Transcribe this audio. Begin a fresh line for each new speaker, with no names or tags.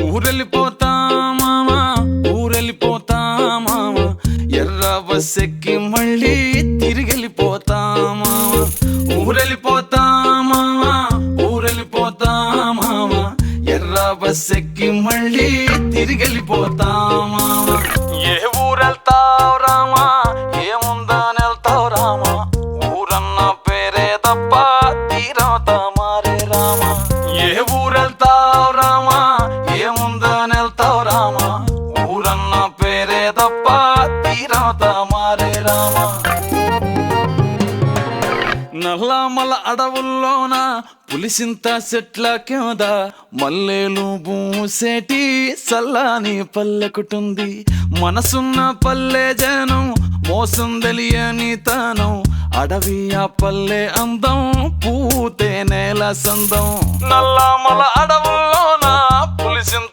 ఊరెళ్ళిపోతా మామ, ఊరెళ్ళిపోతా మామ, ఎర్ర బస్సెక్కి మళ్ళీ తిరిగెళ్ళిపోతా మామ. ఊరెళ్ళిపోతా మామ, ఊరెళ్ళిపోతా మామ, ఎర్ర బస్సెక్కి మళ్ళీ తిరిగెళ్ళిపోతా మామ. ఏ ఊరెళ్తావు రామా, ఏముందని వెళ్తావు రామా, ఊరన్న పేరే తప్ప తీరవుతా మారే రామా. ఏ ఊరెళ్తావు రామా, ఏముందని వెళ్తావు రామా, ఊరన్న పేరే తప్ప తీరవుతా మారే రామా. నల్లమల అడవుల్లోన పులిసింత చెట్ల కింద మల్లేలు పూసేటి సల్లాని పల్లెకుటుంది. మనసున్న పల్లె జనం, మోసం తెలియని తనం, అడవి ఆ పల్లె అందం, పూతే నేల సందం. నల్లమల అడవుల్లోన పులిసింత